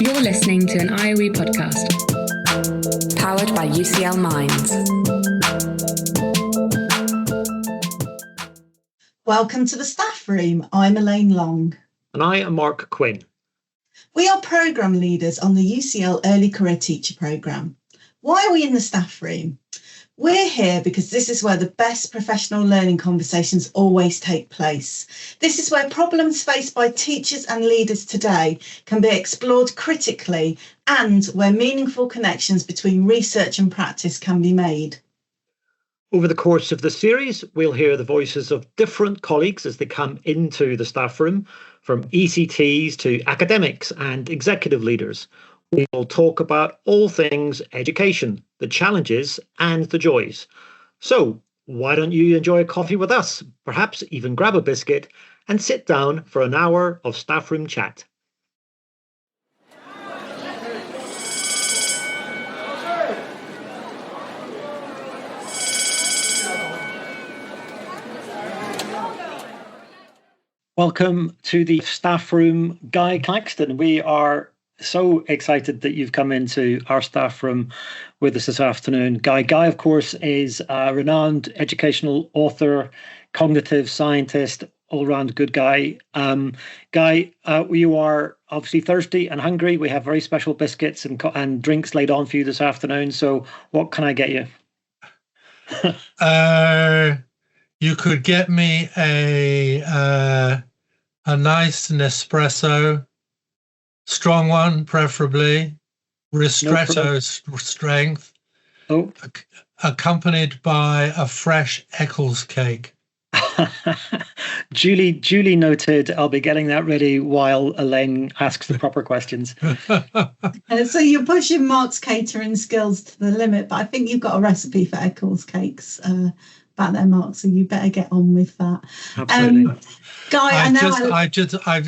You're listening to an IOE podcast. Powered by UCL Minds. Welcome to the Staff Room. I'm Elaine Long. And I am Mark Quinn. We are programme leaders on the UCL Early Career Teacher programme. Why are we in the Staff Room? We're here because this is where the best professional learning conversations always take place. This is where problems faced by teachers and leaders today can be explored critically and where meaningful connections between research and practice can be made. Over the course of the series, we'll hear the voices of different colleagues as they come into the staff room, from ECTs to academics and executive leaders. We'll talk about all things education, the challenges and the joys. So why don't you enjoy a coffee with us, perhaps even grab a biscuit and sit down for an hour of staff room chat. Welcome to the staff room, Guy Claxton. We are so excited that you've come into our staff room with us this afternoon. Guy, of course, is a renowned educational author, cognitive scientist, all-round good guy. Guy, you are obviously thirsty and hungry. We have very special biscuits and drinks laid on for you this afternoon. So what can I get you? You could get me a nice Nespresso, strong one preferably, ristretto strength, accompanied by a fresh Eccles cake. Duly noted. I'll be getting that ready while Elaine asks the proper questions. So you're pushing Mark's catering skills to the limit, but I think you've got a recipe for Eccles cakes back there, Mark, so you better get on with that. Absolutely. Guy,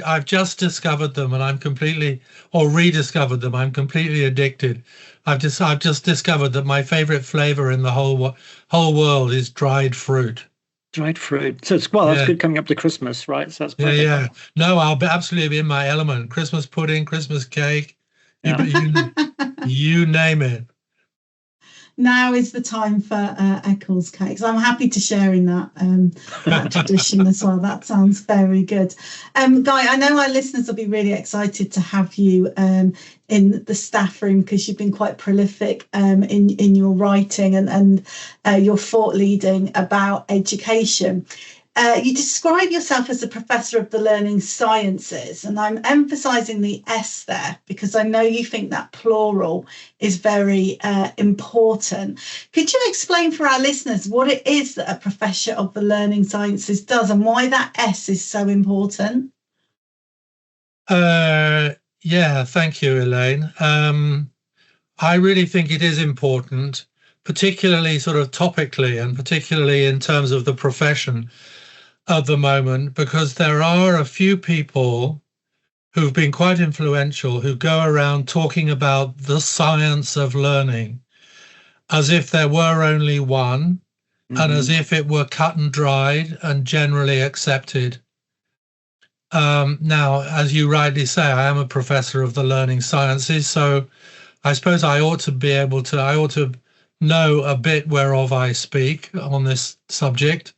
I've just discovered them, and I'm completely, or rediscovered them. I'm completely addicted. I've just discovered that my favourite flavour in the whole world is dried fruit. Dried fruit. So that's good coming up to Christmas, right? So that's perfect. Yeah. No, I'll absolutely be in my element. Christmas pudding, Christmas cake, you name it. Now is the time for Eccles cakes. I'm happy to share in that tradition as well. That sounds very good. Guy, I know our listeners will be really excited to have you in the staff room because you've been quite prolific in your writing and your thought leading about education. You describe yourself as a professor of the learning sciences, and I'm emphasising the S there because I know you think that plural is very important. Could you explain for our listeners what it is that a professor of the learning sciences does and why that S is so important? Thank you, Elaine. I really think it is important, particularly sort of topically and particularly in terms of the profession at the moment, because there are a few people who've been quite influential who go around talking about the science of learning as if there were only one, and as if it were cut and dried and generally accepted. Now, as you rightly say, I am a professor of the learning sciences, so I suppose I ought to know a bit whereof I speak on this subject.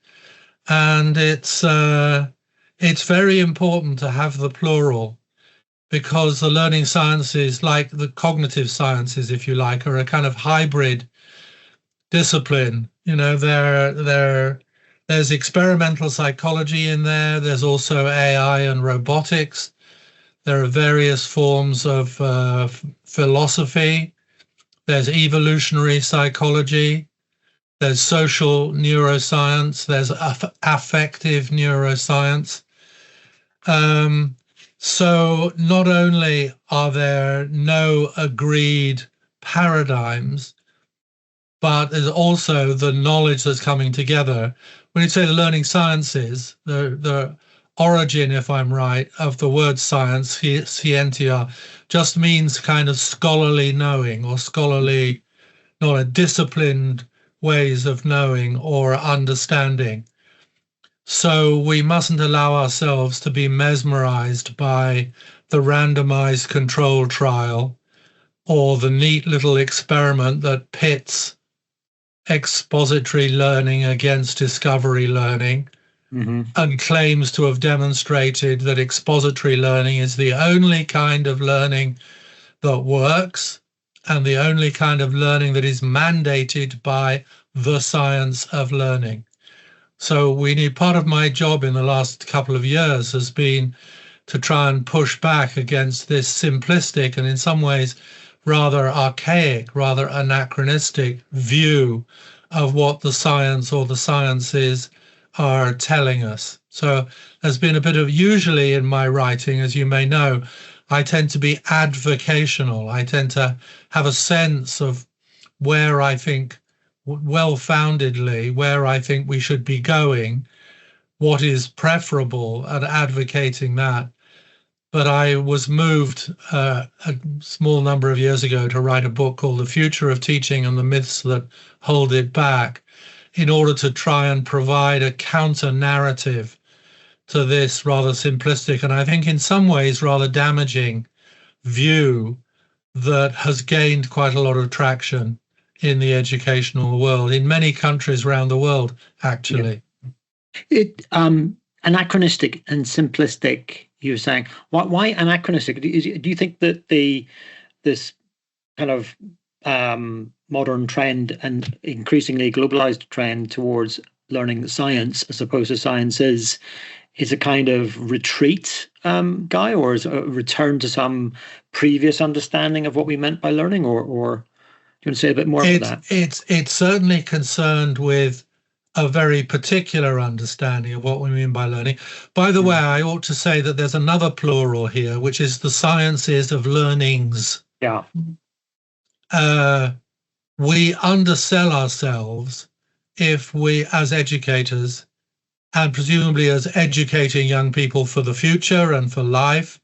And it's very important to have the plural, because the learning sciences, like the cognitive sciences, if you like, are a kind of hybrid discipline. You know, there's experimental psychology in there. There's also AI and robotics. There are various forms of philosophy. There's evolutionary psychology. There's social neuroscience, there's affective neuroscience. So not only are there no agreed paradigms, but there's also the knowledge that's coming together. When you say the learning sciences, the origin, if I'm right, of the word science, scientia, just means kind of scholarly knowing or scholarly, not a disciplined ways of knowing or understanding. So we mustn't allow ourselves to be mesmerized by the randomized control trial or the neat little experiment that pits expository learning against discovery learning and claims to have demonstrated that expository learning is the only kind of learning that works and the only kind of learning that is mandated by the science of learning. So we need, part of my job in the last couple of years has been to try and push back against this simplistic and in some ways rather archaic, rather anachronistic view of what the science or the sciences are telling us. So there's been a bit of, usually in my writing, as you may know, I tend to be advocational. I tend to have a sense of where I think, well-foundedly, where I think we should be going, what is preferable, and advocating that. But I was moved a small number of years ago to write a book called The Future of Teaching and the Myths That Hold It Back, in order to try and provide a counter-narrative to this rather simplistic and I think in some ways rather damaging view that has gained quite a lot of traction in the educational world, in many countries around the world, actually. It anachronistic and simplistic, you were saying. Why anachronistic? Do you think that this kind of modern trend and increasingly globalized trend towards learning science as opposed to sciences is a kind of retreat, Guy, or is a return to some previous understanding of what we meant by learning, or do you want to say a bit more about that? It's certainly concerned with a very particular understanding of what we mean by learning. By the way, I ought to say that there's another plural here, which is the sciences of learnings. Yeah. We undersell ourselves if we, as educators, and presumably as educating young people for the future and for life,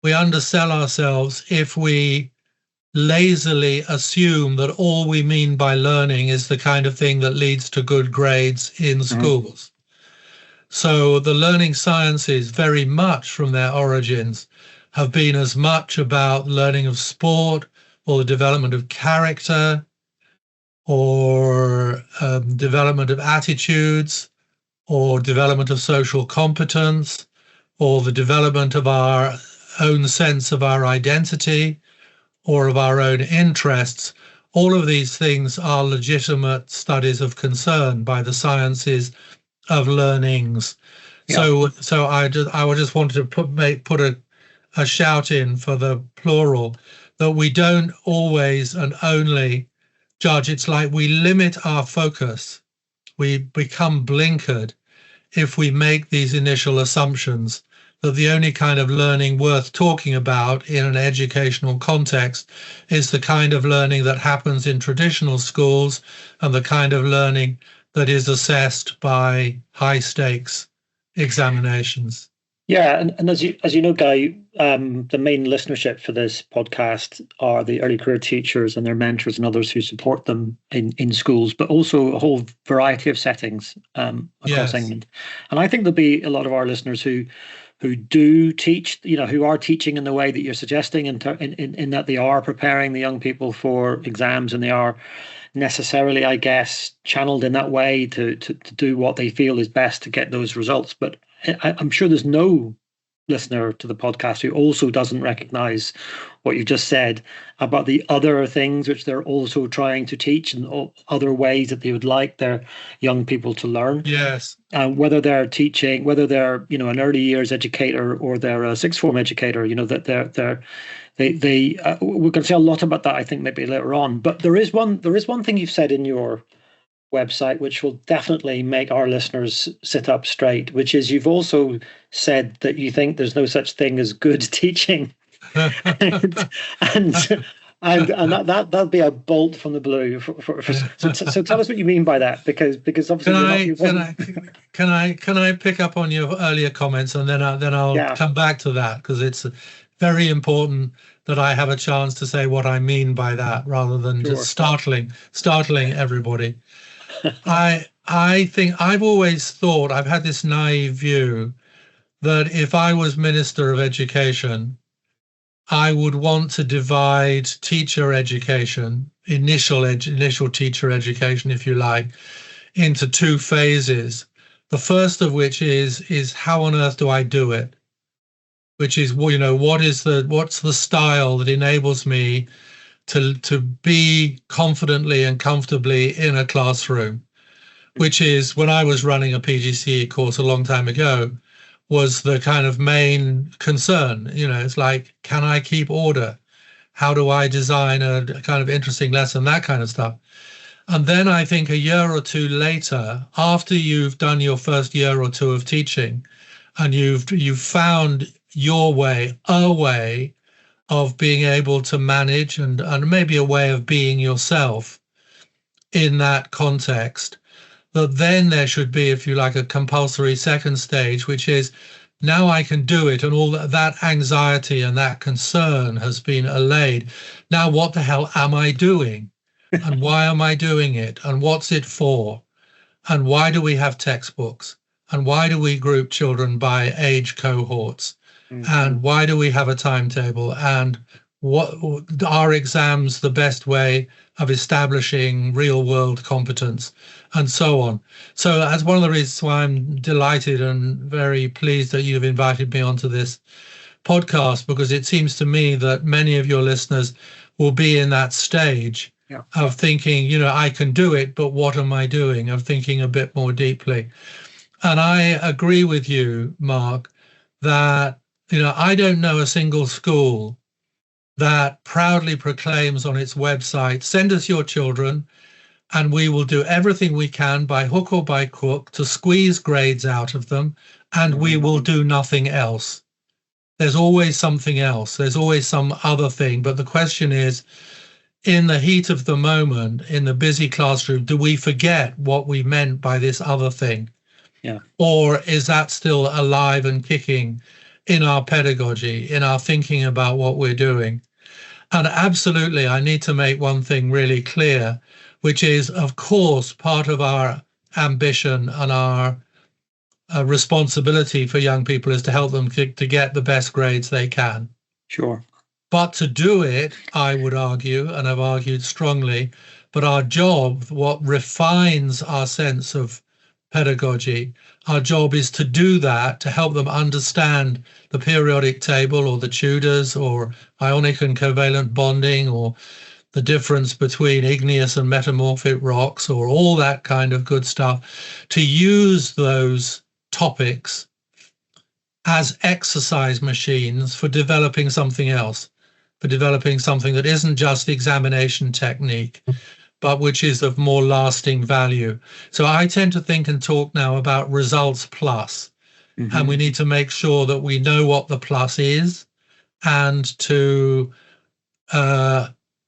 we undersell ourselves if we lazily assume that all we mean by learning is the kind of thing that leads to good grades in schools. So the learning sciences, very much from their origins, have been as much about learning of sport or the development of character or development of attitudes or development of social competence or the development of our own sense of our identity or of our own interests. All of these things are legitimate studies of concern by the sciences of learnings. Yeah. So I just wanted to put a shout in for the plural, that we don't always and only judge. It's like we limit our focus. We become blinkered if we make these initial assumptions that the only kind of learning worth talking about in an educational context is the kind of learning that happens in traditional schools and the kind of learning that is assessed by high stakes examinations. Yeah, and as you know, Guy, the main listenership for this podcast are the early career teachers and their mentors and others who support them in schools, but also a whole variety of settings across England. And I think there'll be a lot of our listeners who do teach, who are teaching in the way that you're suggesting, in that they are preparing the young people for exams and they are necessarily, I guess, channeled in that way to do what they feel is best to get those results. But I'm sure there's no listener to the podcast who also doesn't recognize what you just said about the other things which they're also trying to teach and other ways that they would like their young people to learn. Yes. Whether they're teaching, whether they're an early years educator or they're a sixth form educator, that we're going to say a lot about that, I think, maybe later on. But there is one thing you've said in your website which will definitely make our listeners sit up straight, which is you've also said that you think there's no such thing as good teaching. and that'll be a bolt from the blue. So tell us what you mean by that, because obviously can I pick up on your earlier comments and then I'll come back to that, because it's very important that I have a chance to say what I mean by that rather than just startling everybody. I think I've always thought, I've had this naive view that if I was Minister of Education, I would want to divide teacher education, initial teacher education, if you like, into two phases. The first of which is how on earth do I do it? Which is, well, what's the style that enables me to be confidently and comfortably in a classroom? Which is, when I was running a PGCE course a long time ago, was the kind of main concern. It's like, can I keep order? How do I design a kind of interesting lesson? That kind of stuff. And then I think a year or two later, after you've done your first year or two of teaching, and you've found your way, a way of being able to manage and maybe a way of being yourself in that context, that then there should be, if you like, a compulsory second stage, which is, now I can do it, and all that anxiety and that concern has been allayed. Now, what the hell am I doing? And why am I doing it? And what's it for? And why do we have textbooks? And why do we group children by age cohorts? Mm-hmm. And why do we have a timetable? And what are exams the best way of establishing real world competence, and so on? So that's one of the reasons why I'm delighted and very pleased that you've invited me onto this podcast, because it seems to me that many of your listeners will be in that stage of thinking, I can do it, but what am I doing? Of thinking a bit more deeply. And I agree with you, Mark, that, I don't know a single school that proudly proclaims on its website, send us your children and we will do everything we can by hook or by crook to squeeze grades out of them, and we will do nothing else. There's always something else. There's always some other thing. But the question is, in the heat of the moment, in the busy classroom, do we forget what we meant by this other thing? Yeah. Or is that still alive and kicking in our pedagogy, in our thinking about what we're doing? And absolutely, I need to make one thing really clear, which is, of course, part of our ambition and our responsibility for young people is to help them to get the best grades they can. Sure. But to do it, I would argue, and I've argued strongly, but our job, what refines our sense of pedagogy, our job is to do that, to help them understand the periodic table or the Tudors or ionic and covalent bonding or the difference between igneous and metamorphic rocks or all that kind of good stuff, to use those topics as exercise machines for developing something else, for developing something that isn't just examination technique, but which is of more lasting value. So I tend to think and talk now about results plus, and we need to make sure that we know what the plus is, and to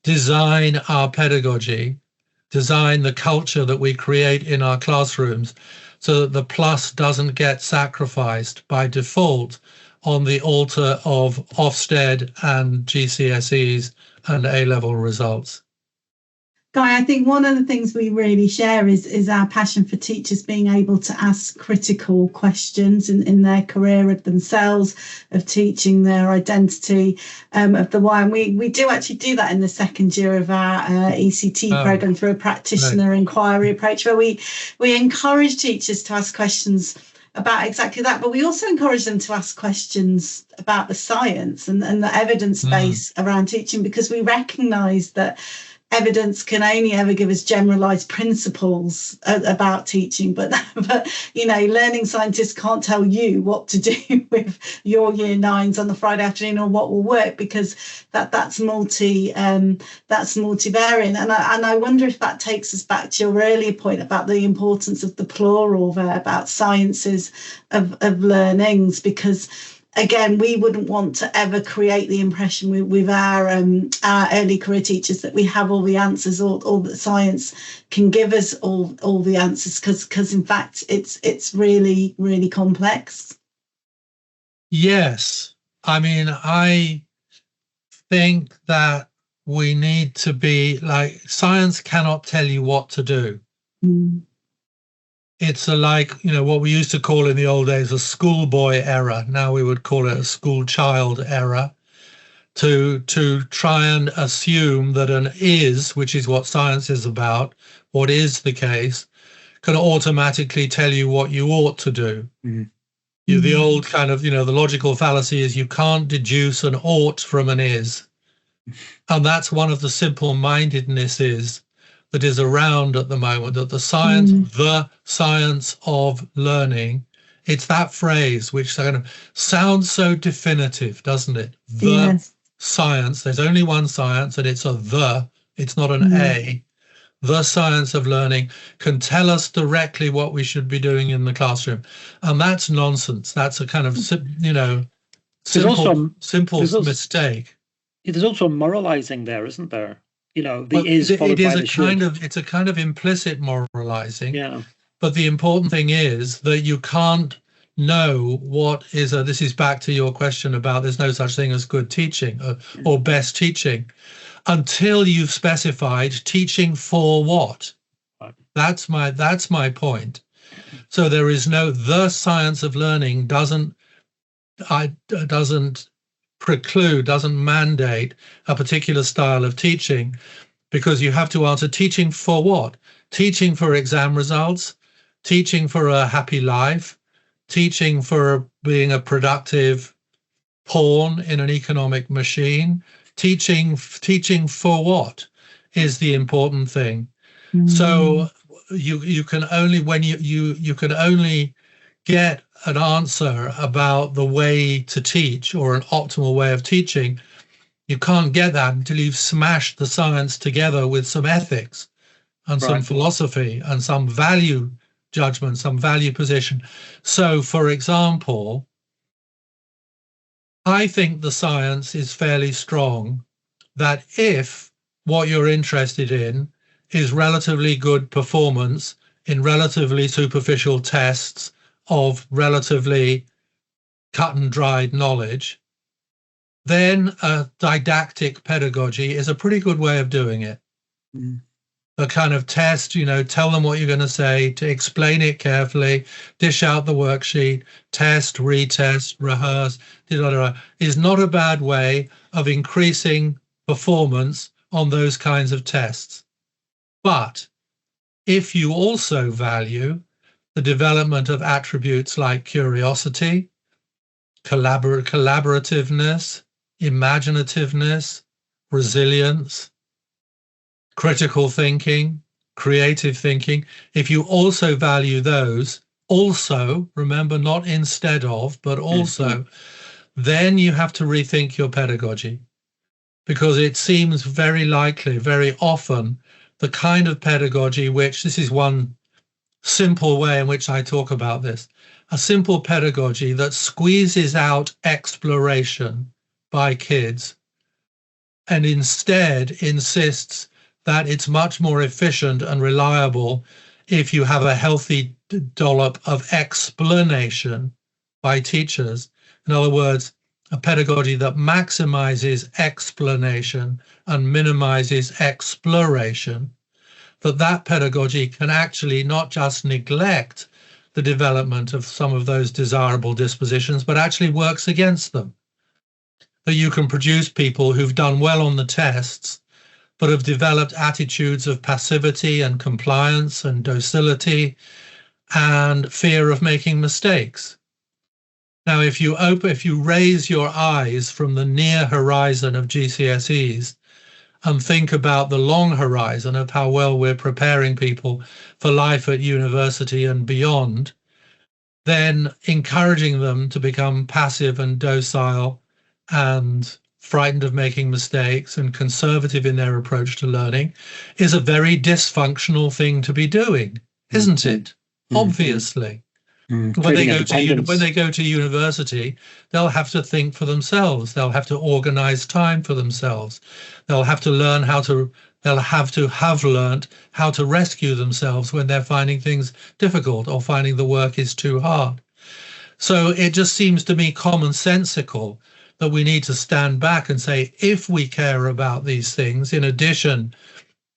design our pedagogy, design the culture that we create in our classrooms so that the plus doesn't get sacrificed by default on the altar of Ofsted and GCSEs and A-level results. Guy, I think one of the things we really share is our passion for teachers being able to ask critical questions in their career of themselves, of teaching, their identity, of the why. And we do actually do that in the second year of our ECT programme through a practitioner inquiry approach, where we encourage teachers to ask questions about exactly that, but we also encourage them to ask questions about the science and the evidence base around teaching, because we recognise that evidence can only ever give us generalized principles about teaching, but learning scientists can't tell you what to do with your year nines on the Friday afternoon or what will work, because that's multivariant. And I wonder if that takes us back to your earlier point about the importance of the plural there, about sciences of learnings, because again, we wouldn't want to ever create the impression with our early career teachers that we have all the answers, all that science can give us all the answers, because in fact it's really, really complex. Yes, I mean, I think that we need to be like, science cannot tell you what to do. It's like, what we used to call in the old days a schoolboy error. Now we would call it a school child error. To try and assume that an is, which is what science is about, what is the case, can automatically tell you what you ought to do. The old kind of, the logical fallacy is you can't deduce an ought from an is. And that's one of the simple-mindednesses that is around at the moment, that the science of learning, it's that phrase which kind of sounds so definitive, doesn't it? Science, there's only one science, and it's it's not an a. The science of learning can tell us directly what we should be doing in the classroom. And that's nonsense. That's a kind of, simple mistake. There's also moralizing there, isn't there? Is followed by the should. It's a kind of implicit moralizing. Yeah. But the important thing is that you can't know this is back to your question about there's no such thing as good teaching or best teaching until you've specified teaching for what. That's my point. So there is the science of learning doesn't preclude, doesn't mandate a particular style of teaching, because you have to answer teaching for what? Teaching for exam results, teaching for a happy life, teaching for being a productive pawn in an economic machine. Teaching for what is the important thing. So you can only, when you can only get an answer about the way to teach or an optimal way of teaching, you can't get that until you've smashed the science together with some ethics and some philosophy and some value judgment, some value position. So, for example, I think the science is fairly strong that if what you're interested in is relatively good performance in relatively superficial tests of relatively cut and dried knowledge, then a didactic pedagogy is a pretty good way of doing it. A kind of test, tell them what you're going to say, to explain it carefully, dish out the worksheet, test, retest, rehearse, is not a bad way of increasing performance on those kinds of tests. But if you also value the development of attributes like curiosity, collaborativeness, imaginativeness, resilience, critical thinking, creative thinking, if you also value those, also, remember, not instead of, but also, then you have to rethink your pedagogy, because it seems very likely, very often, the kind of pedagogy which, this is one simple way in which I talk about this, a simple pedagogy that squeezes out exploration by kids and instead insists that it's much more efficient and reliable if you have a healthy dollop of explanation by teachers. In other words, a pedagogy that maximizes explanation and minimizes exploration, that pedagogy can actually not just neglect the development of some of those desirable dispositions, but actually works against them. That you can produce people who've done well on the tests, but have developed attitudes of passivity and compliance and docility and fear of making mistakes. Now, if you raise your eyes from the near horizon of GCSEs and think about the long horizon of how well we're preparing people for life at university and beyond, then encouraging them to become passive and docile and frightened of making mistakes and conservative in their approach to learning is a very dysfunctional thing to be doing, isn't it? Obviously. When they go to university, they'll have to think for themselves. They'll have to organize time for themselves. They'll have to learn have learned how to rescue themselves when they're finding things difficult or finding the work is too hard. So it just seems to me commonsensical that we need to stand back and say, if we care about these things, in addition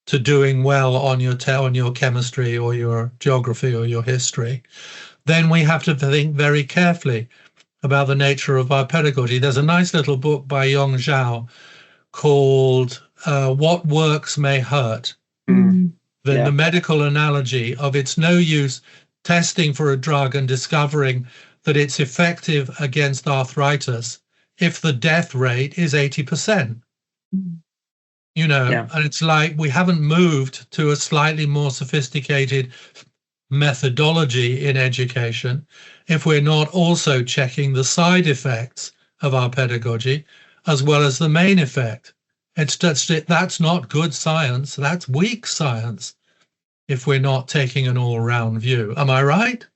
to doing well on your chemistry or your geography or your history, then we have to think very carefully about the nature of our pedagogy. There's a nice little book by Yong Zhao called What Works May Hurt. The medical analogy of it's no use testing for a drug and discovering that it's effective against arthritis if the death rate is 80%. And it's like we haven't moved to a slightly more sophisticated methodology in education if we're not also checking the side effects of our pedagogy as well as the main effect. That's not good science, that's weak science if we're not taking an all-round view. Am I right?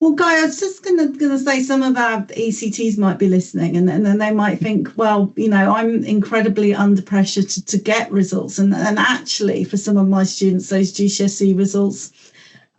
Well, Guy, I was just going to say some of our ECTs might be listening and then they might think, well, I'm incredibly under pressure to get results. And actually, for some of my students, those GCSE results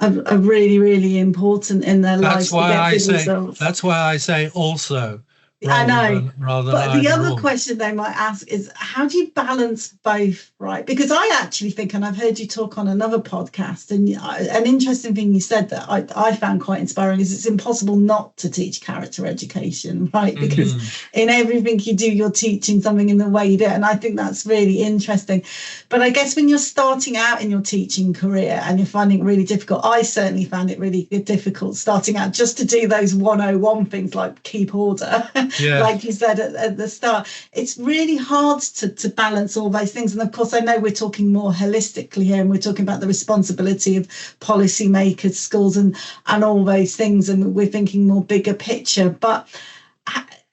are really, really important in their lives to get good results. That's why I say also. I know, but the other or. question they might ask is, how do you balance both, right? Because I actually think, and I've heard you talk on another podcast, and an interesting thing you said that I found quite inspiring is it's impossible not to teach character education, right? Because in everything you do, you're teaching something in the way you do it, and I think that's really interesting. But I guess when you're starting out in your teaching career and you're finding it really difficult, I certainly found it really difficult starting out just to do those 101 things like keep order. Like you said at the start, it's really hard to balance all those things. And of course, I know we're talking more holistically here, and we're talking about the responsibility of policymakers, schools, and all those things. And we're thinking more bigger picture. But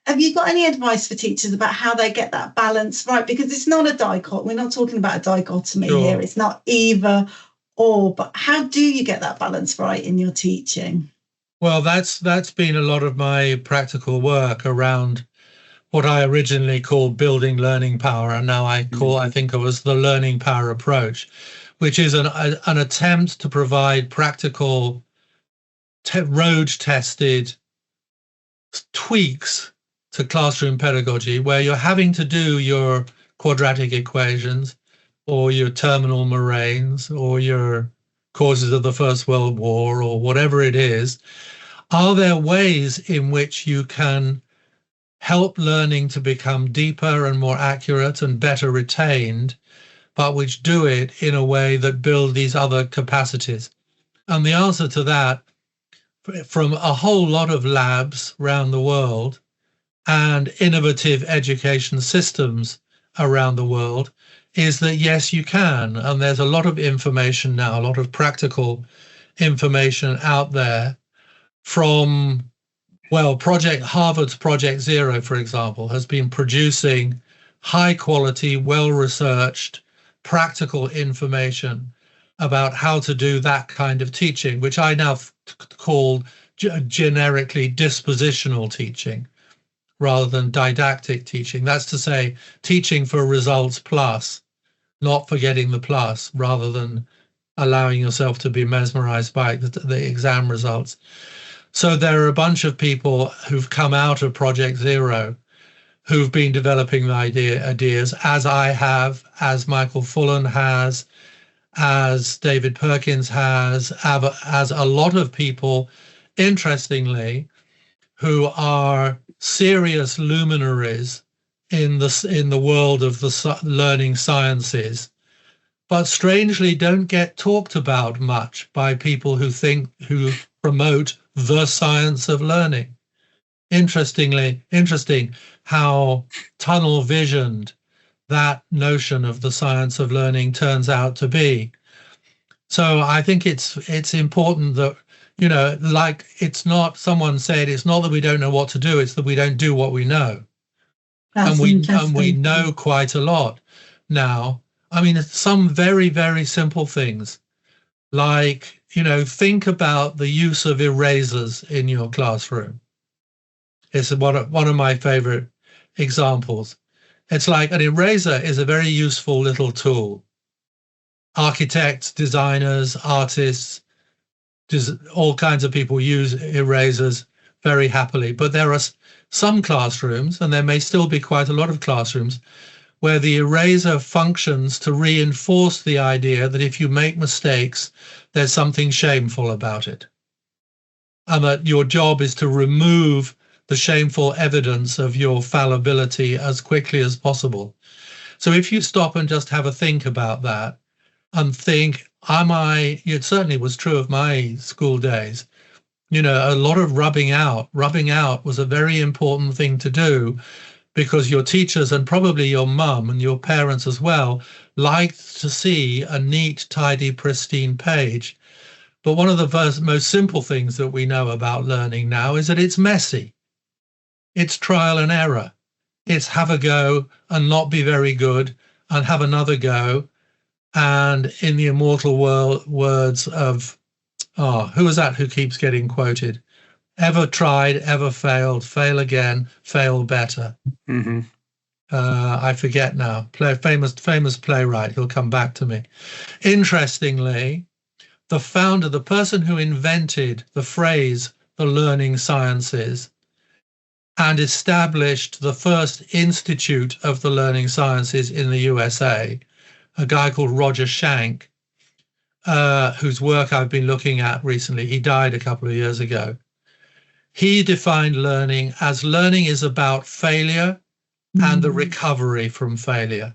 have you got any advice for teachers about how they get that balance right? Because it's not a dichotomy. We're not talking about a dichotomy here. It's not either or. But how do you get that balance right in your teaching? Well, that's been a lot of my practical work around what I originally called building learning power, and now I think of as the learning power approach, which is an attempt to provide practical, road-tested tweaks to classroom pedagogy, where you're having to do your quadratic equations or your terminal moraines or your causes of the First World War or whatever it is. Are there ways in which you can help learning to become deeper and more accurate and better retained, but which do it in a way that build these other capacities? And the answer to that, from a whole lot of labs around the world and innovative education systems around the world, is that yes, you can. And there's a lot of information now, a lot of practical information out there from, Harvard's Project Zero, for example, has been producing high quality, well-researched, practical information about how to do that kind of teaching, which I now call generically dispositional teaching rather than didactic teaching. That's to say, teaching for results plus, not for getting the plus, rather than allowing yourself to be mesmerized by the exam results. So there are a bunch of people who've come out of Project Zero who've been developing the ideas, as I have, as Michael Fullan has, as David Perkins has, as a lot of people, interestingly, who are serious luminaries in the world of the learning sciences, but strangely don't get talked about much by people who promote the science of learning. Interesting how tunnel visioned that notion of the science of learning turns out to be. So I think it's important that, like it's not, someone said, it's not that we don't know what to do, it's that we don't do what we know. And we know quite a lot now. I mean, some very, very simple things like, think about the use of erasers in your classroom. It's one of my favorite examples. It's like an eraser is a very useful little tool. Architects, designers, artists, all kinds of people use erasers very happily. But there are some classrooms, and there may still be quite a lot of classrooms, where the eraser functions to reinforce the idea that if you make mistakes, there's something shameful about it. And that your job is to remove the shameful evidence of your fallibility as quickly as possible. So if you stop and just have a think about that and think, it certainly was true of my school days, a lot of rubbing out was a very important thing to do, because your teachers and probably your mum and your parents as well liked to see a neat, tidy, pristine page. But one of the most simple things that we know about learning now is that it's messy. It's trial and error. It's have a go and not be very good and have another go. And in the immortal words of, who is that who keeps getting quoted? Ever tried, ever failed, fail again, fail better. Mm-hmm. I forget now. Famous playwright. He'll come back to me. Interestingly, the person who invented the phrase the learning sciences and established the first institute of the learning sciences in the USA, a guy called Roger Schank, whose work I've been looking at recently. He died a couple of years ago. He defined learning as learning is about failure and the recovery from failure,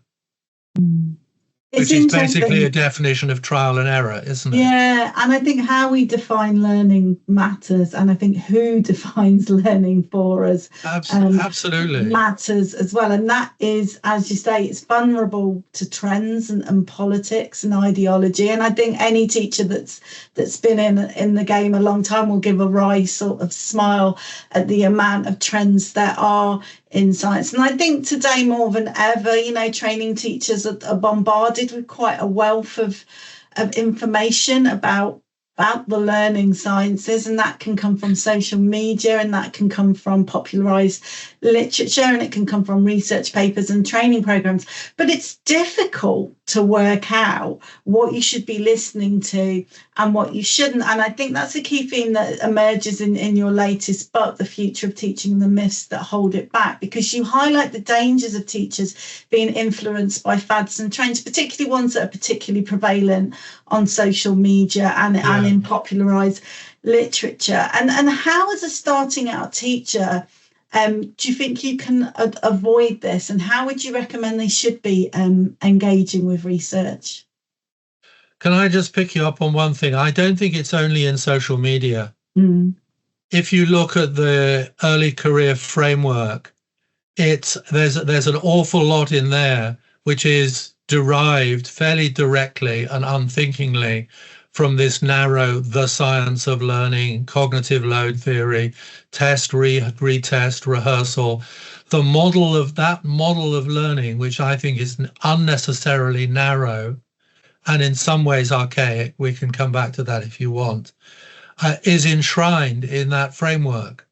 which is basically a definition of trial and error, isn't it? Yeah, and I think how we define learning matters, and I think who defines learning for us absolutely matters as well. And that is, as you say, it's vulnerable to trends and politics and ideology. And I think any teacher that's been in the game a long time will give a wry sort of smile at the amount of trends there are in science. And I think today more than ever, training teachers are bombarded with quite a wealth of information about the learning sciences, and that can come from social media, and that can come from popularized literature, and it can come from research papers and training programs. But it's difficult to work out what you should be listening to and what you shouldn't. And I think that's a key theme that emerges in your latest book, The Future of Teaching and the Myths That Hold It Back, because you highlight the dangers of teachers being influenced by fads and trends, particularly ones that are particularly prevalent on social media and in popularized literature. And how, as a starting out teacher, do you think you can avoid this, and how would you recommend they should be engaging with research? Can I just pick you up on one thing? I don't think it's only in social media. If you look at the early career framework, there's an awful lot in there which is derived fairly directly and unthinkingly from this narrow, the science of learning, cognitive load theory, test, retest, rehearsal, the model of learning, which I think is unnecessarily narrow and in some ways archaic. We can come back to that if you want, is enshrined in that framework.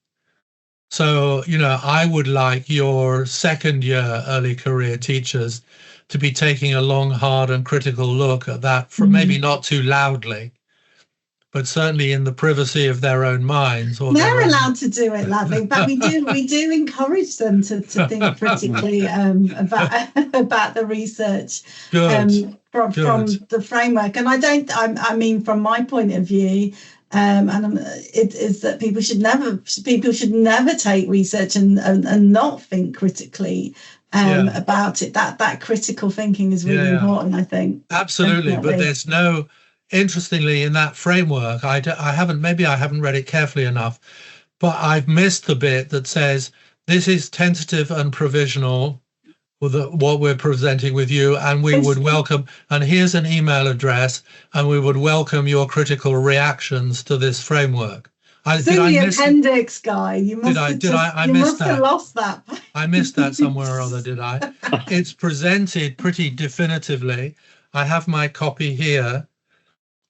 So, I would like your second year early career teachers to be taking a long, hard and critical look at that, from maybe not too loudly, but certainly in the privacy of their own minds. They're allowed to do it loudly, but we do encourage them to think critically about the research from the framework. And I mean, from my point of view, it is that people should never take research and not think critically about it. That critical thinking is really important, I think. Absolutely. Definitely. But there's no, interestingly, in that framework, I haven't read it carefully enough, but I've missed the bit that says this is tentative and provisional with what we're presenting with you, and we would welcome, and here's an email address, and we would welcome your critical reactions to this framework. Appendix, Guy. You must have lost that. I missed that somewhere or other, did I? It's presented pretty definitively. I have my copy here.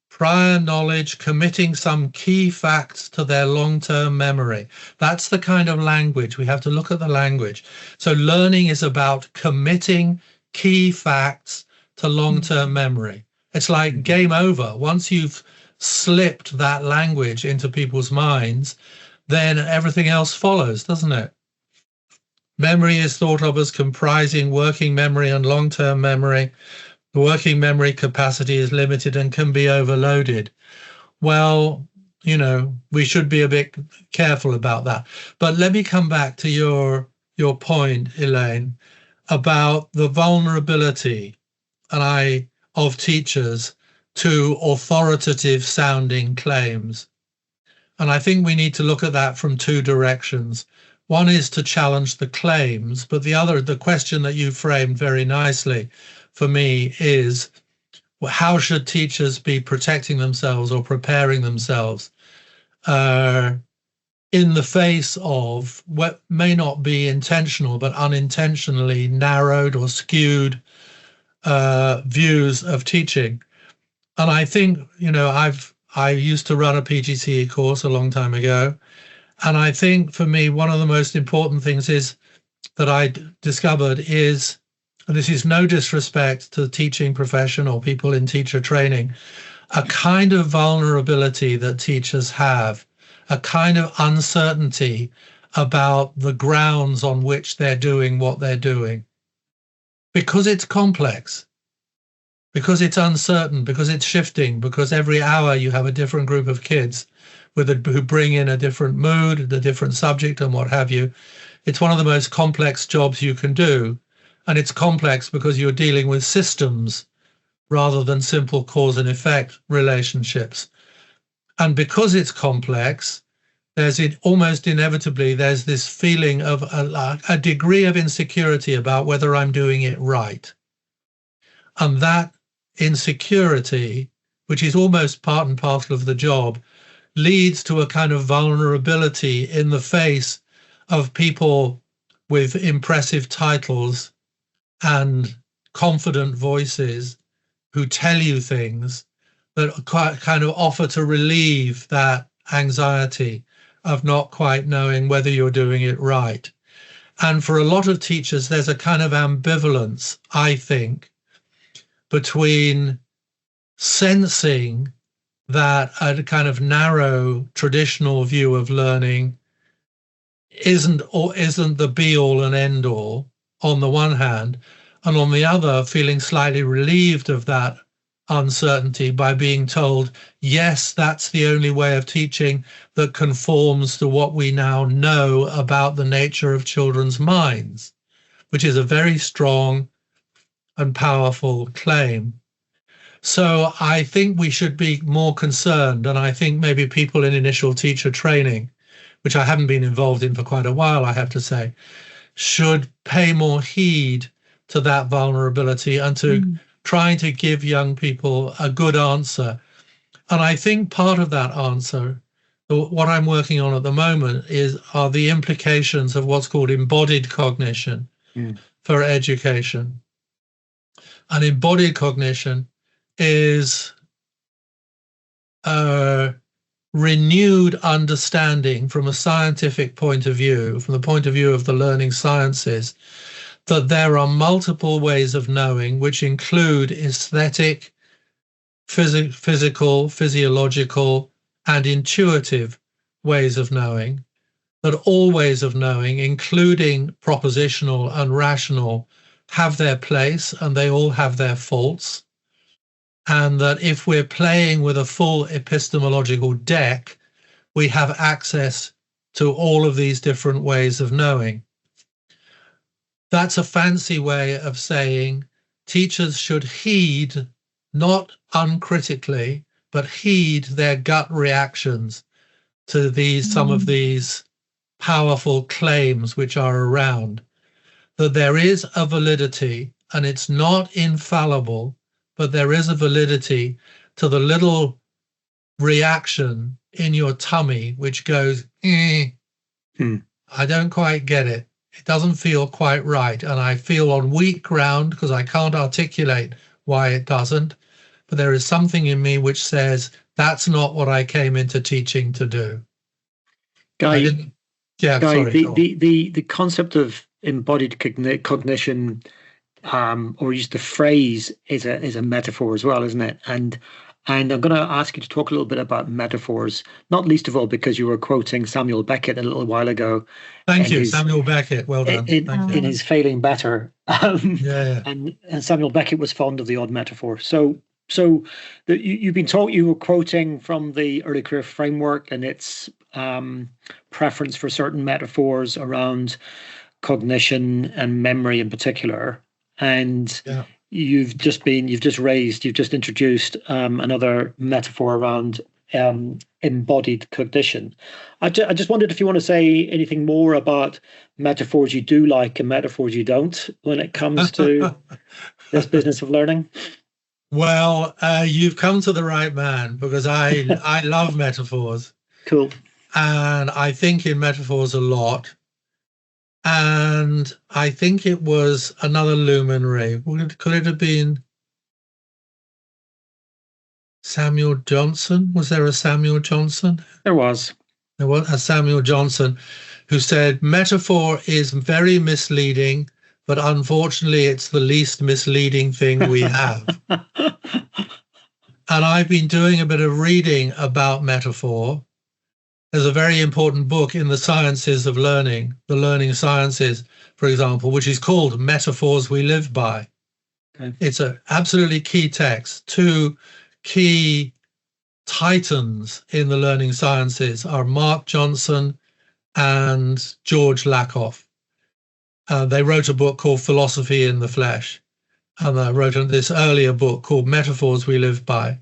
Prior knowledge, committing some key facts to their long-term memory. That's the kind of language. We have to look at the language. So learning is about committing key facts to long-term memory. It's like game over. Once you've slipped that language into people's minds, then everything else follows, doesn't it? Memory is thought of as comprising working memory and long-term memory. The working memory capacity is limited and can be overloaded. Well, we should be a bit careful about that. But let me come back to your point, Elaine, about the vulnerability of teachers to authoritative sounding claims. And I think we need to look at that from two directions. One is to challenge the claims, but the question that you framed very nicely for me is, how should teachers be protecting themselves or preparing themselves in the face of what may not be intentional but unintentionally narrowed or skewed views of teaching? And I think, I used to run a PGCE course a long time ago, and I think for me one of the most important things is that I discovered is, and this is no disrespect to the teaching profession or people in teacher training, a kind of vulnerability that teachers have, a kind of uncertainty about the grounds on which they're doing what they're doing. Because it's complex, because it's uncertain, because it's shifting, because every hour you have a different group of kids who bring in a different mood, a different subject and what have you. It's one of the most complex jobs you can do. And it's complex because you're dealing with systems rather than simple cause and effect relationships. And because it's complex, almost inevitably, there's this feeling of a degree of insecurity about whether I'm doing it right. And that insecurity, which is almost part and parcel of the job, leads to a kind of vulnerability in the face of people with impressive titles and confident voices who tell you things that kind of offer to relieve that anxiety of not quite knowing whether you're doing it right. And for a lot of teachers, there's a kind of ambivalence, I think, between sensing that a kind of narrow traditional view of learning isn't the be all and end all on the one hand, and on the other, feeling slightly relieved of that uncertainty by being told, yes, that's the only way of teaching that conforms to what we now know about the nature of children's minds, which is a very strong and powerful claim. So I think we should be more concerned, and I think maybe people in initial teacher training, which I haven't been involved in for quite a while, I have to say, should pay more heed to that vulnerability and to trying to give young people a good answer. And I think part of that answer, what I'm working on at the moment, are the implications of what's called embodied cognition for education. And embodied cognition is a renewed understanding from a scientific point of view, from the point of view of the learning sciences, that there are multiple ways of knowing, which include aesthetic, physical, physiological, and intuitive ways of knowing, that all ways of knowing, including propositional and rational, have their place and they all have their faults. And that if we're playing with a full epistemological deck, we have access to all of these different ways of knowing. That's a fancy way of saying teachers should heed, not uncritically, but heed their gut reactions to some of these powerful claims which are around, that there is a validity, and it's not infallible, but there is a validity to the little reaction in your tummy which goes, I don't quite get it. It doesn't feel quite right. And I feel on weak ground because I can't articulate why it doesn't. But there is something in me which says, that's not what I came into teaching to do. Guy, sorry. The concept of embodied cognition, or use the phrase, is a metaphor as well, isn't it? And And I'm going to ask you to talk a little bit about metaphors, not least of all because you were quoting Samuel Beckett a little while ago. Thank you, Samuel Beckett. Well done. In his Failing Better. Yeah. And Samuel Beckett was fond of the odd metaphor. So you've been taught, you were quoting from the early career framework and its preference for certain metaphors around cognition and memory in particular. And you've just introduced another metaphor around embodied cognition. I just wondered if you want to say anything more about metaphors you do like and metaphors you don't when it comes to this business of learning. Well, you've come to the right man, because I love metaphors. Cool. And I think in metaphors a lot. And I think it was another luminary. Could it have been Samuel Johnson? Was there a Samuel Johnson? There was. There was a Samuel Johnson who said, metaphor is very misleading, but unfortunately it's the least misleading thing we have. And I've been doing a bit of reading about metaphor. There's a very important book in the sciences of learning, the learning sciences, for example, which is called Metaphors We Live By. Okay. It's an absolutely key text. Two key titans in the learning sciences are Mark Johnson and George Lakoff. They wrote a book called Philosophy in the Flesh. And I wrote this earlier book called Metaphors We Live By.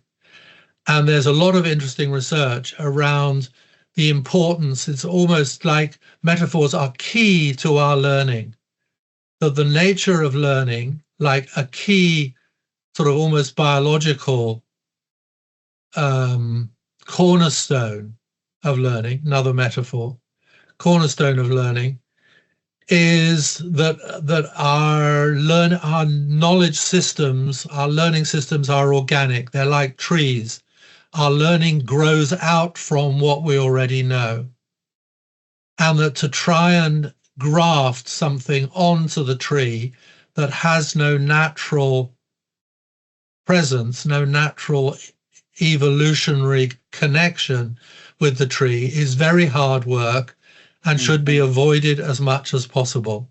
And there's a lot of interesting research around the importance. It's almost like metaphors are key to our learning. That the nature of learning, like a key sort of almost biological cornerstone of learning, another metaphor, cornerstone of learning, is that our knowledge systems, our learning systems are organic. They're like trees. Our learning grows out from what we already know. And that to try and graft something onto the tree that has no natural presence, no natural evolutionary connection with the tree is very hard work and should be avoided as much as possible.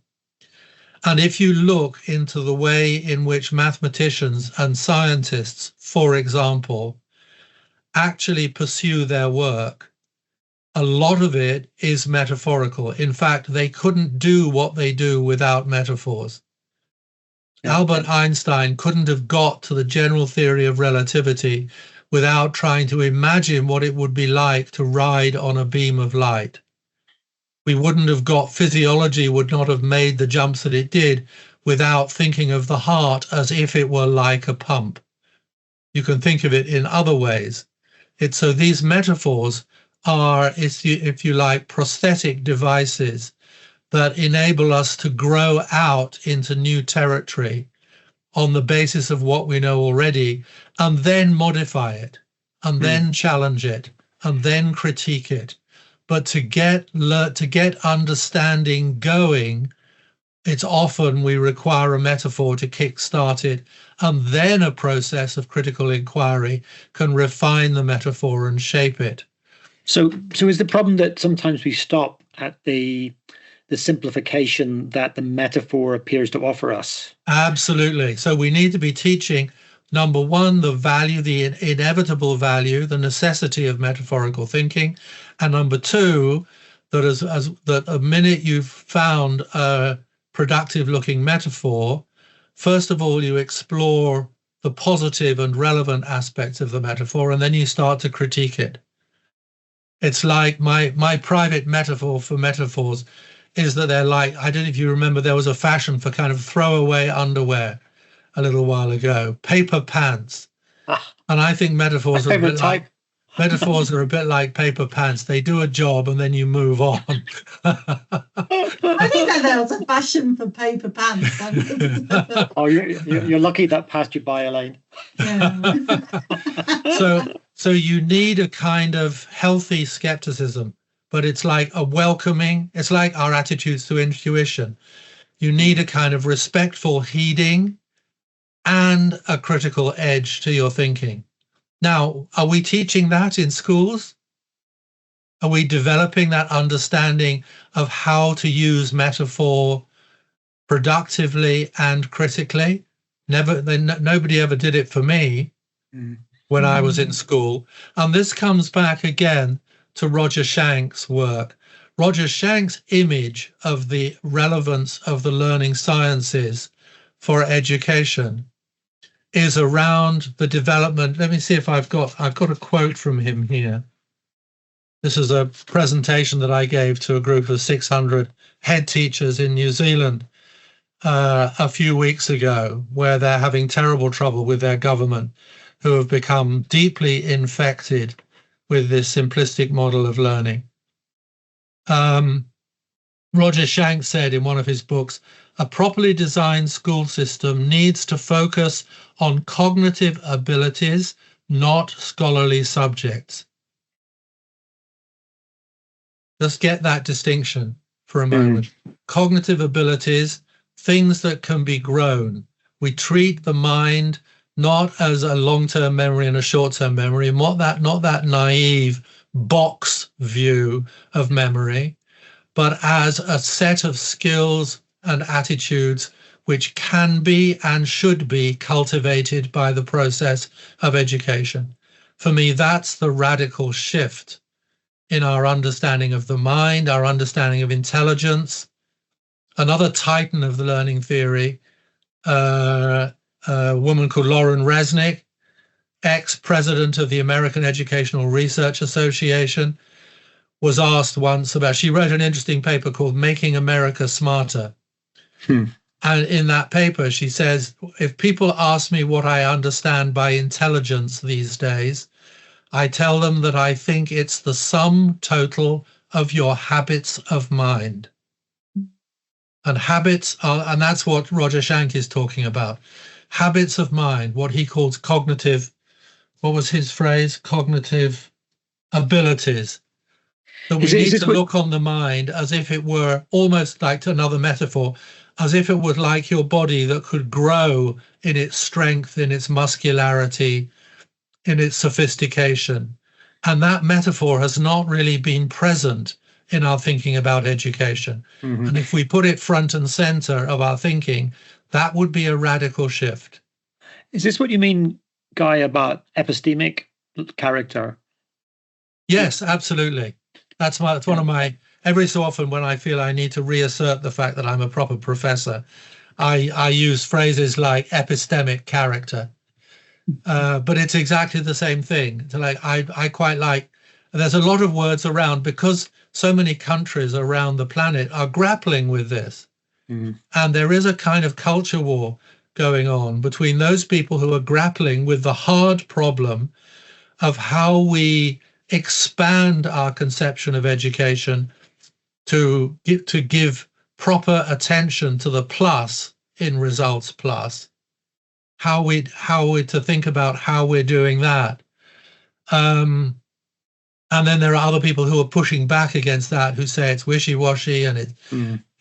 And if you look into the way in which mathematicians and scientists, for example, actually pursue their work, a lot of it is metaphorical. In fact, they couldn't do what they do without metaphors. Yeah. Albert Einstein couldn't have got to the general theory of relativity without trying to imagine what it would be like to ride on a beam of light. We wouldn't have got physiology, would not have made the jumps that it did without thinking of the heart as if it were like a pump. You can think of it in other ways. So these metaphors are, if you like, prosthetic devices that enable us to grow out into new territory on the basis of what we know already, and then modify it, and then challenge it, and then critique it. But to get understanding going, it's often we require a metaphor to kickstart it, and then a process of critical inquiry can refine the metaphor and shape it. So is the problem that sometimes we stop at the simplification that the metaphor appears to offer us? Absolutely. So we need to be teaching, number one, the value, the inevitable value, the necessity of metaphorical thinking, and number two, that a minute you've found a productive-looking metaphor, first of all, you explore the positive and relevant aspects of the metaphor, and then you start to critique it. It's like my private metaphor for metaphors is that they're like, I don't know if you remember, there was a fashion for kind of throwaway underwear a little while ago, paper pants. And I think metaphors are a bit like paper pants. They do a job and then you move on. I think that there was a fashion for paper pants. Oh, you're lucky that passed you by, Elaine. Yeah. So you need a kind of healthy skepticism, but it's like a welcoming, it's like our attitudes to intuition. You need a kind of respectful heeding and a critical edge to your thinking. Now, are we teaching that in schools? Are we developing that understanding of how to use metaphor productively and critically? Nobody ever did it for me when I was in school. And this comes back again to Roger Shank's work. Roger Shank's image of the relevance of the learning sciences for education is around the development. Let me see if I've got a quote from him here. This is a presentation that I gave to a group of 600 head teachers in New Zealand a few weeks ago, where they're having terrible trouble with their government, who have become deeply infected with this simplistic model of learning. Roger Shank said in one of his books, a properly designed school system needs to focus on cognitive abilities, not scholarly subjects. Let's get that distinction for a moment. Cognitive abilities, things that can be grown. We treat the mind not as a long-term memory and a short-term memory, not that naive box view of memory, but as a set of skills and attitudes which can be and should be cultivated by the process of education. For me, that's the radical shift in our understanding of the mind, our understanding of intelligence. Another titan of the learning theory, a woman called Lauren Resnick, ex-president of the American Educational Research Association, was asked once about, she wrote an interesting paper called Making America Smarter. And in that paper, she says, if people ask me what I understand by intelligence these days, I tell them that I think it's the sum total of your habits of mind. And habits are, and that's what Roger Shank is talking about. Habits of mind, what he calls cognitive, what was his phrase? Cognitive abilities. So we need to look on the mind as if it were almost like another metaphor, as if it was like your body that could grow in its strength, in its muscularity, in its sophistication. And that metaphor has not really been present in our thinking about education. And if we put it front and center of our thinking, that would be a radical shift. Is this what you mean, Guy, about epistemic character? Yes, absolutely. That's one of my, every so often when I feel I need to reassert the fact that I'm a proper professor, I use phrases like epistemic character. But it's exactly the same thing. So like I quite like, there's a lot of words around because so many countries around the planet are grappling with this. And there is a kind of culture war going on between those people who are grappling with the hard problem of how we expand our conception of education to give proper attention to the plus in results plus. How we to think about how we're doing that. And then there are other people who are pushing back against that, who say it's wishy-washy and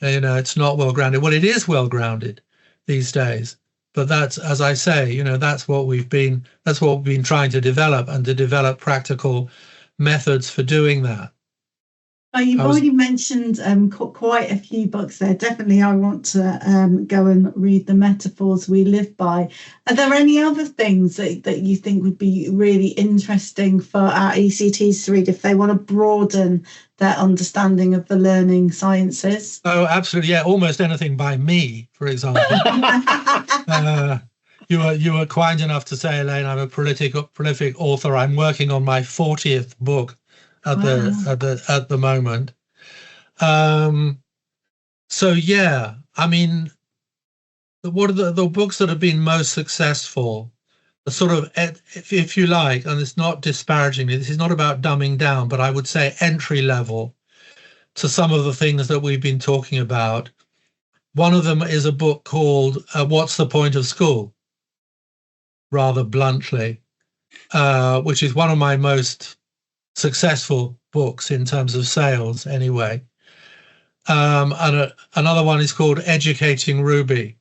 it's not well grounded. Well, it is well grounded these days. But that's, as I say, that's what we've been trying to develop, and to develop practical methods for doing that. You've already mentioned quite a few books there. Definitely, I want to go and read The Metaphors We Live By. Are there any other things that you think would be really interesting for our ECTs to read if they want to broaden their understanding of the learning sciences? Oh, absolutely. Yeah, almost anything by me, for example. You were kind enough to say, Elaine, I'm a prolific author. I'm working on my 40th book at the moment. So yeah, I mean, what are the books that have been most successful? The sort of, if you like, and it's not disparagingly, this is not about dumbing down, but I would say entry level to some of the things that we've been talking about. One of them is a book called What's the Point of School? Rather bluntly, which is one of my most successful books in terms of sales anyway. And another one is called Educating Ruby,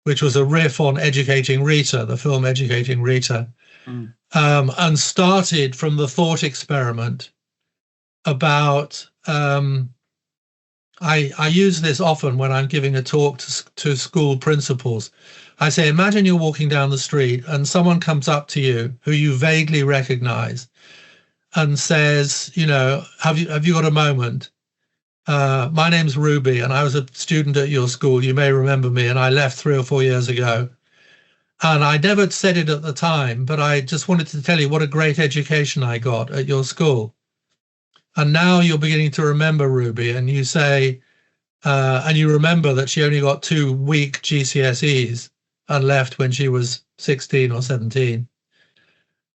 which was a riff on Educating Rita, the film Educating Rita. and started from the thought experiment about, I use this often when I'm giving a talk to school principals. I say, imagine you're walking down the street and someone comes up to you who you vaguely recognize and says, have you got a moment? My name's Ruby and I was a student at your school. You may remember me, and I left 3 or 4 years ago. And I never said it at the time, but I just wanted to tell you what a great education I got at your school. And now you're beginning to remember Ruby, and you say, and you remember that she only got 2 weak GCSEs and left when she was 16 or 17.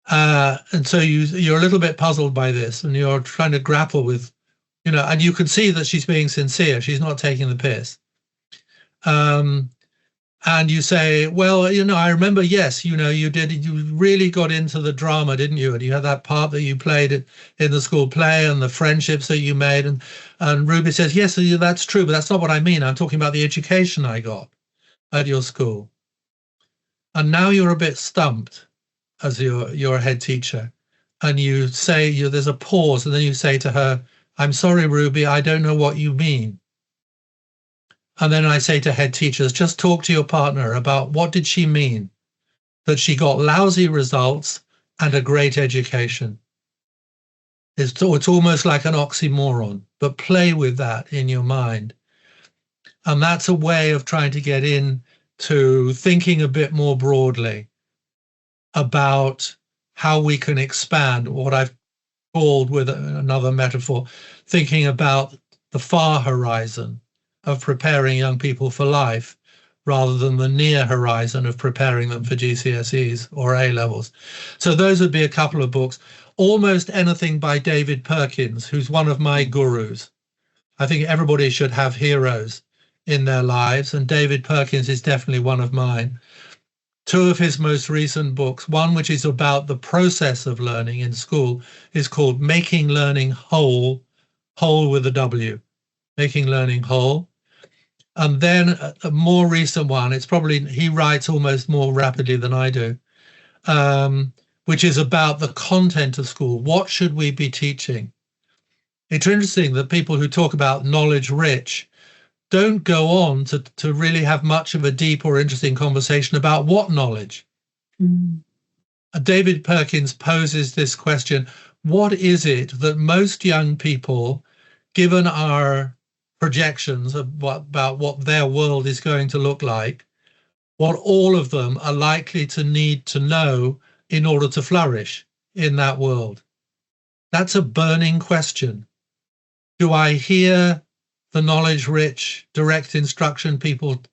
And so you're a little bit puzzled by this, and you're trying to grapple with, and you can see that she's being sincere. She's not taking the piss. And you say, well, I remember, yes, you really got into the drama, didn't you? And you had that part that you played in the school play and the friendships that you made. And Ruby says, yes, that's true, but that's not what I mean. I'm talking about the education I got at your school. And now you're a bit stumped as your head teacher. And you say, there's a pause, and then you say to her, I'm sorry, Ruby, I don't know what you mean. And then I say to head teachers, just talk to your partner about what did she mean? That she got lousy results and a great education. It's almost like an oxymoron, but play with that in your mind. And that's a way of trying to get into thinking a bit more broadly about how we can expand what I've called, with another metaphor, thinking about the far horizon of preparing young people for life rather than the near horizon of preparing them for GCSEs or A-levels. So those would be a couple of books. Almost anything by David Perkins, who's one of my gurus. I think everybody should have heroes in their lives, and David Perkins is definitely one of mine. 2 of his most recent books, one which is about the process of learning in school, is called Making Learning Whole, whole with a W, Making Learning Whole. And then a more recent one, he writes almost more rapidly than I do, which is about the content of school. What should we be teaching? It's interesting that people who talk about knowledge rich don't go on to really have much of a deep or interesting conversation about what knowledge. David Perkins poses this question: what is it that most young people, given our projections about what their world is going to look like, what all of them are likely to need to know in order to flourish in that world? That's a burning question. Do I hear the knowledge-rich direct instruction people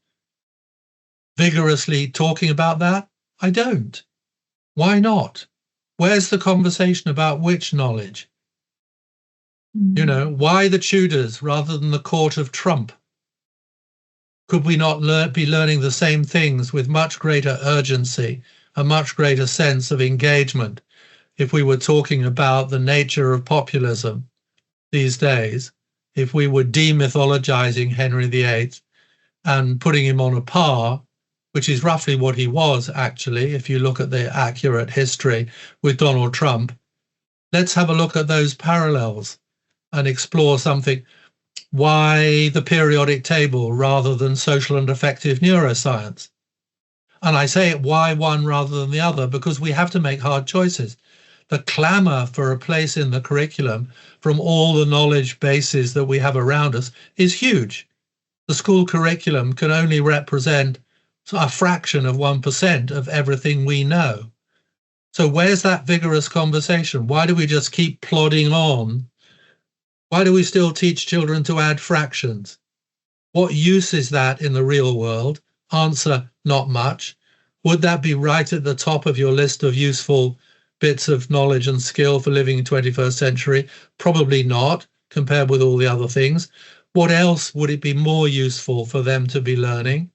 vigorously talking about that? I don't. Why not? Where's the conversation about which knowledge? Why the Tudors rather than the court of Trump? Could we not be learning the same things with much greater urgency, a much greater sense of engagement, if we were talking about the nature of populism these days, if we were demythologizing Henry VIII and putting him on a par, which is roughly what he was, actually, if you look at the accurate history with Donald Trump? Let's have a look at those parallels and explore something. Why the periodic table rather than social and affective neuroscience? And I say why one rather than the other because we have to make hard choices. The clamour for a place in the curriculum from all the knowledge bases that we have around us is huge. The school curriculum can only represent a fraction of 1% of everything we know. So where's that vigorous conversation? Why do we just keep plodding on? Why do we still teach children to add fractions? What use is that in the real world? Answer, not much. Would that be right at the top of your list of useful bits of knowledge and skill for living in 21st century? Probably not, compared with all the other things. What else would it be more useful for them to be learning?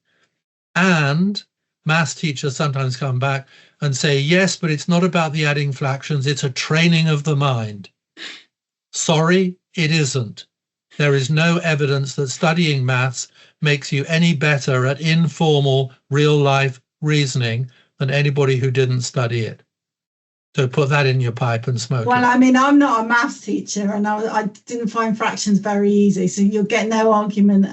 And maths teachers sometimes come back and say, yes, but it's not about the adding fractions, it's a training of the mind. Sorry, it isn't. There is no evidence that studying maths makes you any better at informal, real-life reasoning than anybody who didn't study it. So put that in your pipe and smoke Well, it. I mean, I'm not a maths teacher, and I didn't find fractions very easy, so you'll get no argument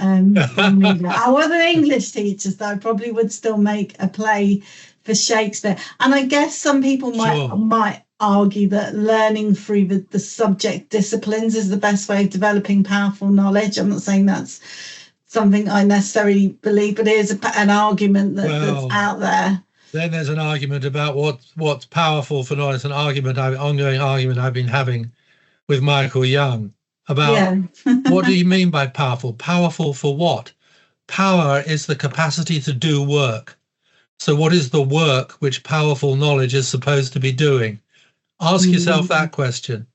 from me there. Our other English teachers, though, probably would still make a play for Shakespeare. And I guess some people might argue that learning through the subject disciplines is the best way of developing powerful knowledge. I'm not saying that's something I necessarily believe, but it is an argument that's out there. Then there's an argument about what's powerful for knowledge. An ongoing argument I've been having with Michael Young about what do you mean by powerful? Powerful for what? Power is the capacity to do work. So what is the work which powerful knowledge is supposed to be doing? Ask yourself that question.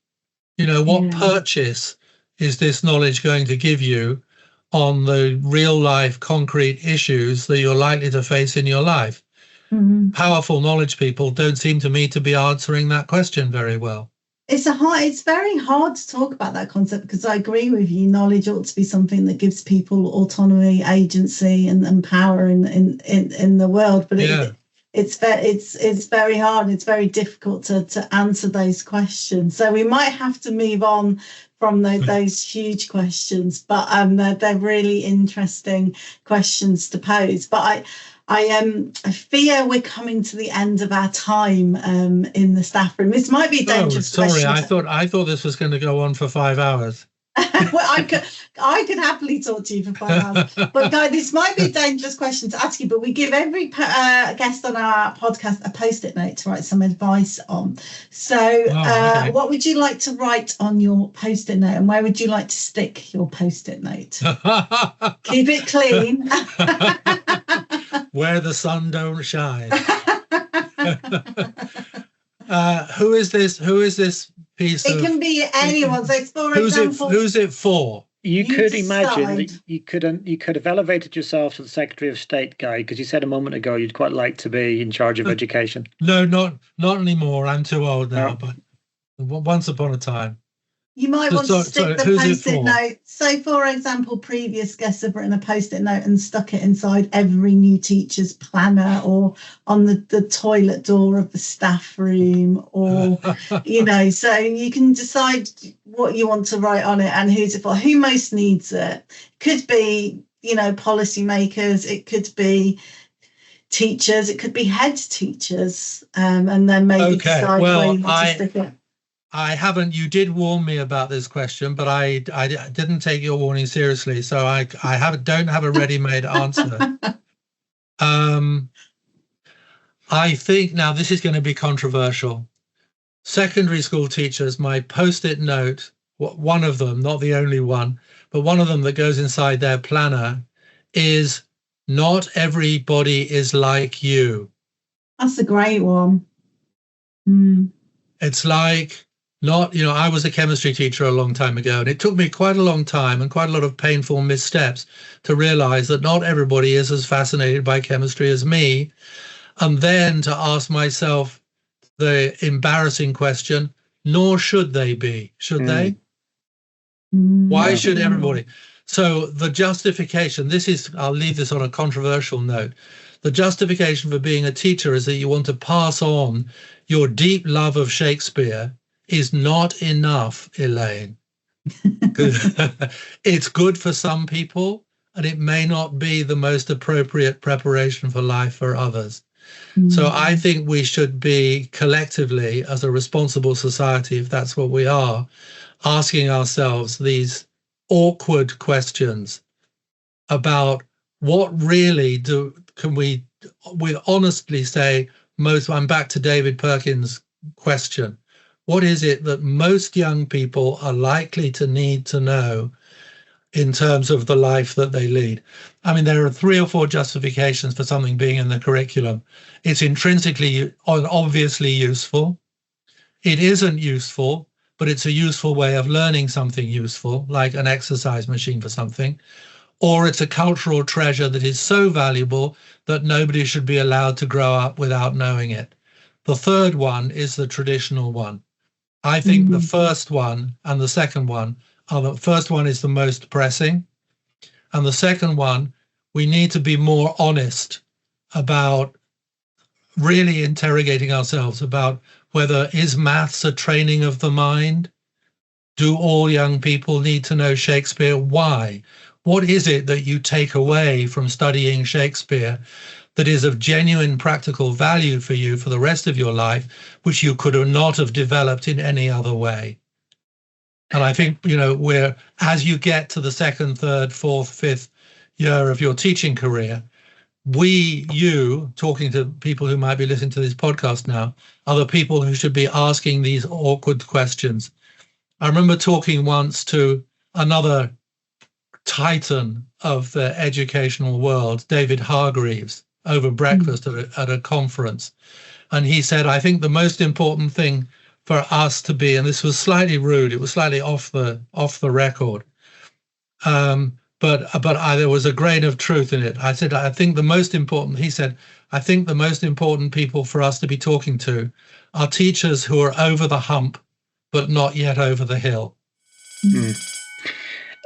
What purchase is this knowledge going to give you on the real life concrete issues that you're likely to face in your life? Powerful knowledge people don't seem to me to be answering that question very well. It's very hard to talk about that concept, because I agree with you. Knowledge ought to be something that gives people autonomy, agency, and power in the world. But it's very hard. It's very difficult to answer those questions. So we might have to move on from those huge questions. But they're really interesting questions to pose. But I fear we're coming to the end of our time in the staff room. This might be a dangerous question. Sorry, I thought this was going to go on for 5 hours. Well, I could happily talk to you for 5 hours. But Guy, this might be a dangerous question to ask you, but we give every guest on our podcast a Post-it note to write some advice on. So what would you like to write on your Post-it note, and where would you like to stick your Post-it note? Keep it clean. Where the sun don't shine. Who is this piece? It can be anyone. So, for example, who's it for? You could imagine that you could have elevated yourself to the Secretary of State, Guy, because you said a moment ago you'd quite like to be in charge of education. No, not anymore. I'm too old now. But once upon a time. You might want to stick the Post-it note. So, for example, previous guests have written a Post-it note and stuck it inside every new teacher's planner, or on the toilet door of the staff room, or, so you can decide what you want to write on it and who's it for, who most needs it. Could be, policymakers, it could be teachers, it could be head teachers, and then maybe decide where you want to stick it. You did warn me about this question, but I didn't take your warning seriously, so I don't have a ready-made answer. I think now this is going to be controversial. Secondary school teachers, my Post-it note, one of them, not the only one, but one of them that goes inside their planner is, not everybody is like you. That's a great one. It's like, I was a chemistry teacher a long time ago, and it took me quite a long time and quite a lot of painful missteps to realize that not everybody is as fascinated by chemistry as me. And then to ask myself the embarrassing question, nor should they be, should they? Why should everybody? So the justification, I'll leave this on a controversial note. The justification for being a teacher is that you want to pass on your deep love of Shakespeare is not enough, Elaine. It's good for some people, and it may not be the most appropriate preparation for life for others. So I think we should be collectively, as a responsible society, if that's what we are, asking ourselves these awkward questions about what really can we honestly say I'm back to David Perkins' question. What is it that most young people are likely to need to know in terms of the life that they lead? I mean, there are 3 or 4 justifications for something being in the curriculum. It's intrinsically, obviously useful. It isn't useful, but it's a useful way of learning something useful, like an exercise machine for something. Or it's a cultural treasure that is so valuable that nobody should be allowed to grow up without knowing it. The third one is the traditional one. I think the first one and the second one the first one is the most pressing. And the second one, we need to be more honest about really interrogating ourselves about whether is maths a training of the mind? Do all young people need to know Shakespeare? Why? What is it that you take away from studying Shakespeare that is of genuine practical value for you for the rest of your life, which you could not have developed in any other way? And I think, as you get to the second, third, fourth, fifth year of your teaching career, you, talking to people who might be listening to this podcast now, are the people who should be asking these awkward questions. I remember talking once to another titan of the educational world, David Hargreaves, over breakfast at a conference. And he said, I think the most important thing for us to be, and this was slightly rude, it was slightly off the record, but there was a grain of truth in it. I said, he said, I think the most important people for us to be talking to are teachers who are over the hump, but not yet over the hill.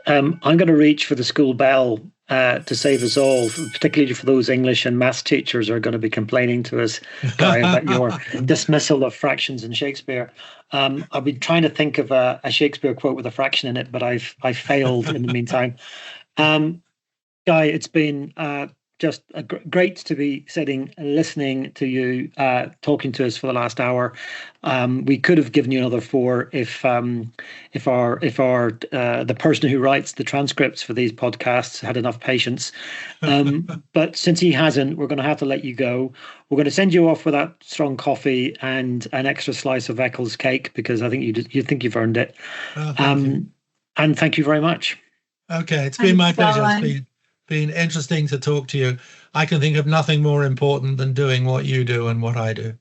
I'm going to reach for the school bell to save us all, particularly for those English and maths teachers who are going to be complaining to us, Guy, about your dismissal of fractions in Shakespeare. I've been trying to think of a Shakespeare quote with a fraction in it, but I've failed in the meantime. Guy, it's been just great to be sitting and listening to you talking to us for the last hour. We could have given you another 4 if the person who writes the transcripts for these podcasts had enough patience. But since he hasn't, we're going to have to let you go. We're going to send you off with that strong coffee and an extra slice of Eccles cake, because I think you think you've earned it. And thank you very much. Okay, it's been my pleasure. It's been interesting to talk to you. I can think of nothing more important than doing what you do and what I do.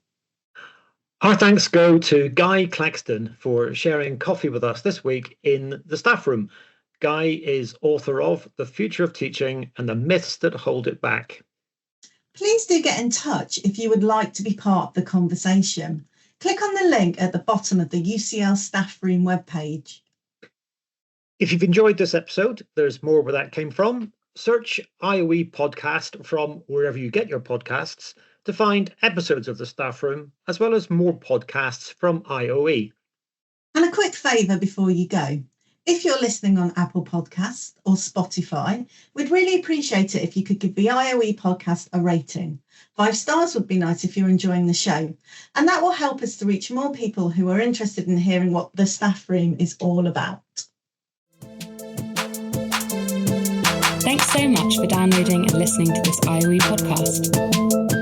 Our thanks go to Guy Claxton for sharing coffee with us this week in the staff room. Guy is author of The Future of Teaching and the Myths That Hold It Back. Please do get in touch if you would like to be part of the conversation. Click on the link at the bottom of the UCL staff room webpage. If you've enjoyed this episode, there's more where that came from. Search IOE podcast from wherever you get your podcasts to find episodes of the staff room, as well as more podcasts from IOE. And a quick favour before you go. If you're listening on Apple Podcasts or Spotify, we'd really appreciate it if you could give the IOE podcast a rating. 5 stars would be nice if you're enjoying the show. And that will help us to reach more people who are interested in hearing what the staff room is all about. Thanks so much for downloading and listening to this IOE podcast.